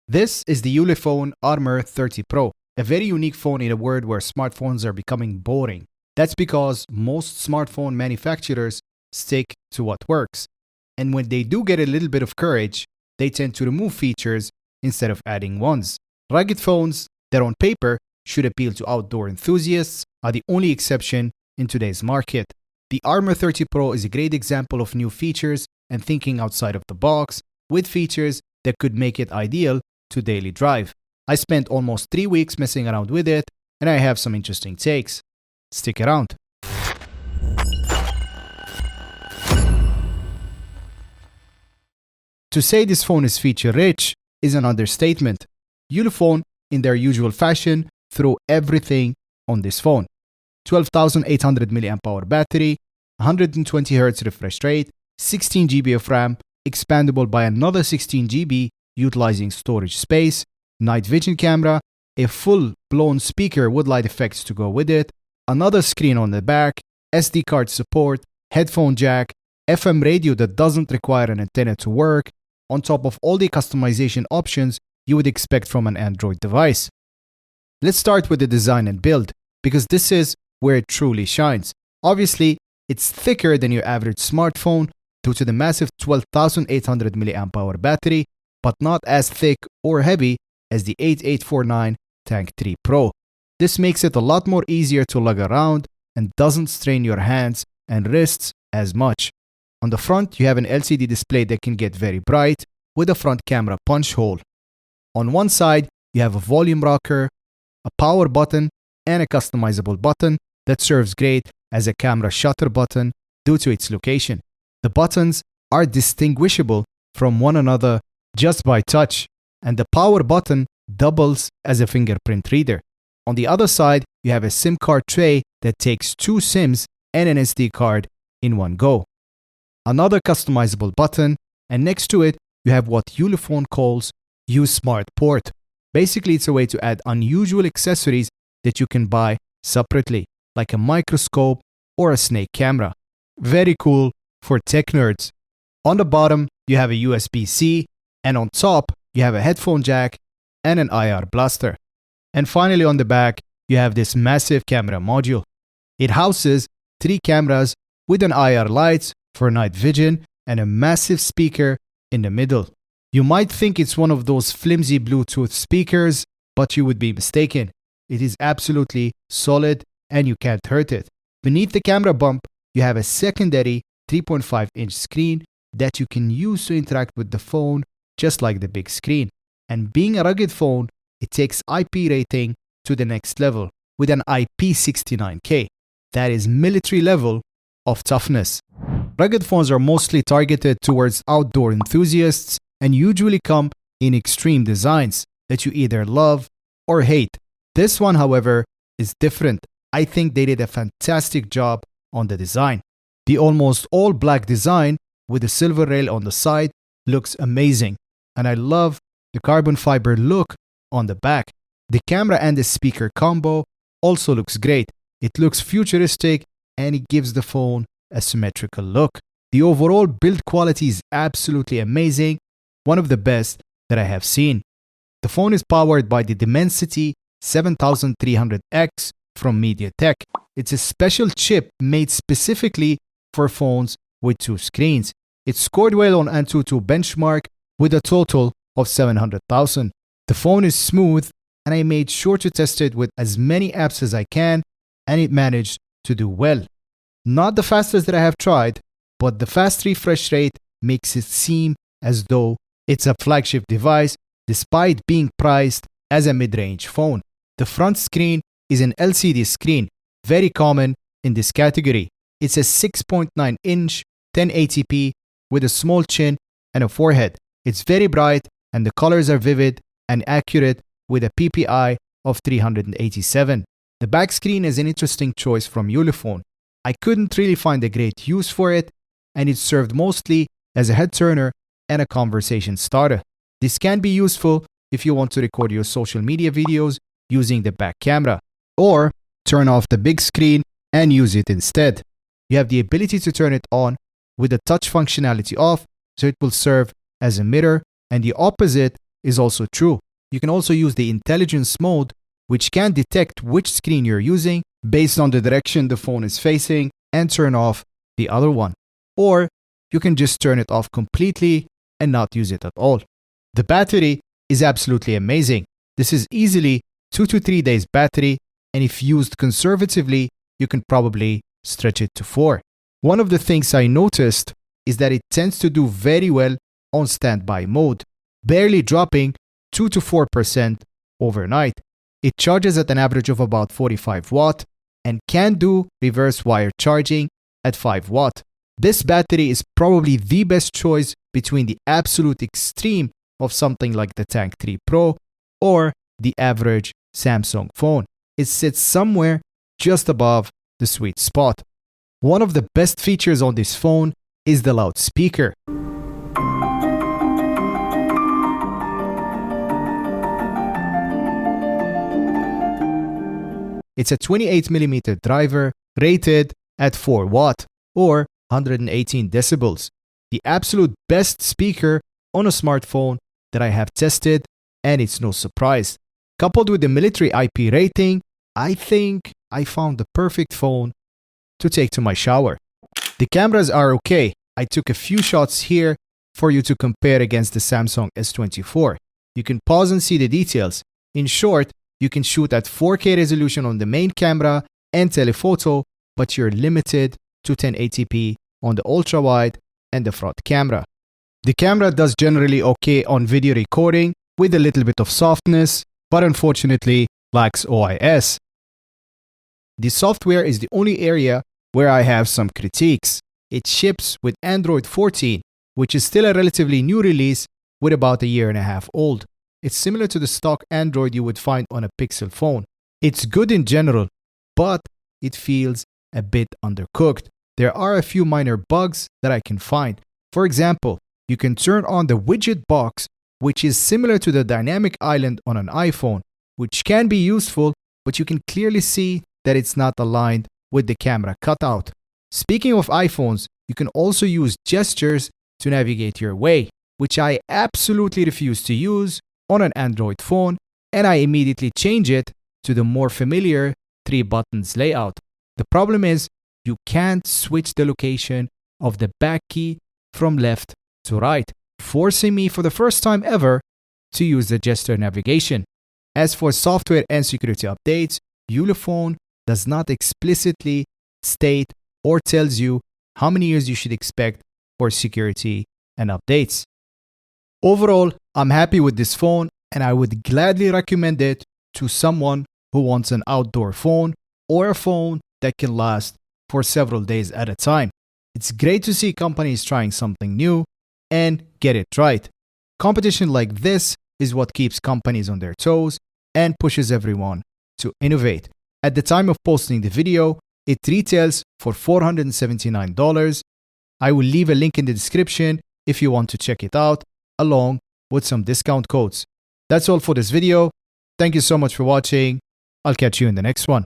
This is the Ulefone Armor 30 Pro, a very unique phone in a world where smartphones are becoming boring. That's because most smartphone manufacturers stick to what works. And when they do get a little bit of courage, they tend to remove features instead of adding ones. Rugged phones that on paper should appeal to outdoor enthusiasts are the only exception in today's market. The Armor 30 Pro is a great example of new features and thinking outside of the box, with features that could make it ideal to daily drive. I spent almost 3 weeks messing around with it, and I have some interesting takes. Stick around. To say this phone is feature-rich is an understatement. Ulefone, in their usual fashion, threw everything on this phone. 12,800 mAh battery, 120 Hz refresh rate, 16 GB of RAM, expandable by another 16 GB utilizing storage space, night vision camera, a full-blown speaker with light effects to go with it, another screen on the back, SD card support, headphone jack, FM radio that doesn't require an antenna to work, on top of all the customization options you would expect from an Android device. Let's start with the design and build, because this is where it truly shines. Obviously, it's thicker than your average smartphone due to the massive 12,800 mAh battery, but not as thick or heavy as the 8849 Tank 3 Pro. This makes it a lot more easier to lug around and doesn't strain your hands and wrists as much. On the front, you have an LCD display that can get very bright with a front camera punch hole. On one side, you have a volume rocker, a power button, and a customizable button that serves great as a camera shutter button due to its location. The buttons are distinguishable from one another just by touch, and the power button doubles as a fingerprint reader. On the other side, you have a SIM card tray that takes 2 SIMs and an SD card in one go. Another customizable button, and next to it, you have what Ulefone calls U-Smart Port. Basically, it's a way to add unusual accessories that you can buy separately, like a microscope or a snake camera. Very cool for tech nerds. On the bottom, you have a USB-C, and on top, you have a headphone jack and an IR blaster. And finally, on the back, you have this massive camera module. It houses 3 cameras with an IR lights for night vision and a massive speaker in the middle. You might think it's one of those flimsy Bluetooth speakers, but you would be mistaken. It is absolutely solid and you can't hurt it. Beneath the camera bump, you have a secondary 3.5-inch screen that you can use to interact with the phone just like the big screen. And being a rugged phone, it takes IP rating to the next level with an IP69K. That is military level of toughness. Rugged phones are mostly targeted towards outdoor enthusiasts and usually come in extreme designs that you either love or hate. This one, however, is different. I think they did a fantastic job on the design. The almost all black design with a silver rail on the side looks amazing, and I love the carbon fiber look on the back. The camera and the speaker combo also looks great. It looks futuristic and it gives the phone a symmetrical look. The overall build quality is absolutely amazing, one of the best that I have seen. The phone is powered by the Dimensity 7300X from MediaTek. It's a special chip made specifically for phones with 2 screens. It scored well on Antutu benchmark with a total of 700,000. The phone is smooth, and I made sure to test it with as many apps as I can, and it managed to do well. Not the fastest that I have tried, but the fast refresh rate makes it seem as though it's a flagship device despite being priced as a mid-range phone. The front screen is an LCD screen, very common in this category. It's a 6.9-inch 1080p with a small chin and a forehead. It's very bright and the colors are vivid and accurate with a PPI of 387. The back screen is an interesting choice from Ulefone. I couldn't really find a great use for it, and it served mostly as a head turner and a conversation starter. This can be useful if you want to record your social media videos using the back camera, or turn off the big screen and use it instead. You have the ability to turn it on with the touch functionality off, so it will serve as a mirror, and the opposite is also true. You can also use the intelligence mode, which can detect which screen you're using based on the direction the phone is facing and turn off the other one. Or you can just turn it off completely and not use it at all. The battery is absolutely amazing. This is easily 2 to 3 days battery, and if used conservatively, you can probably stretch it to 4. One of the things I noticed is that it tends to do very well on standby mode, barely dropping 2 to 4% overnight. It charges at an average of about 45 watt and can do reverse wire charging at 5 watt. This battery is probably the best choice between the absolute extreme of something like the Tank 3 Pro or the average Samsung phone. It sits somewhere just above the sweet spot. One of the best features on this phone is the loudspeaker. It's a 28mm driver rated at 4 watt or 118 decibels. The absolute best speaker on a smartphone that I have tested, and it's no surprise. Coupled with the military IP rating, I think I found the perfect phone to take to my shower. The cameras are okay. I took a few shots here for you to compare against the Samsung S24. You can pause and see the details. In short, you can shoot at 4K resolution on the main camera and telephoto, but you're limited to 1080p on the ultra-wide and the front camera. The camera does generally okay on video recording with a little bit of softness, but unfortunately lacks OIS. The software is the only area where I have some critiques. It ships with Android 14, which is still a relatively new release with about a year and a half old. It's similar to the stock Android you would find on a Pixel phone. It's good in general, but it feels a bit undercooked. There are a few minor bugs that I can find. For example, you can turn on the widget box, which is similar to the dynamic island on an iPhone, which can be useful, but you can clearly see that it's not aligned with the camera cutout. Speaking of iPhones, you can also use gestures to navigate your way, which I absolutely refuse to use on an Android phone, and I immediately change it to the more familiar 3 buttons layout. The problem is you can't switch the location of the back key from left to right, forcing me for the first time ever to use the gesture navigation. As for software and security updates, Ulefone does not explicitly state or tells you how many years you should expect for security and updates. Overall, I'm happy with this phone and I would gladly recommend it to someone who wants an outdoor phone or a phone that can last for several days at a time. It's great to see companies trying something new and get it right. Competition like this is what keeps companies on their toes and pushes everyone to innovate. At the time of posting the video, it retails for $479. I will leave a link in the description if you want to check it out, along with some discount codes. That's all for this video. Thank you so much for watching. I'll catch you in the next one.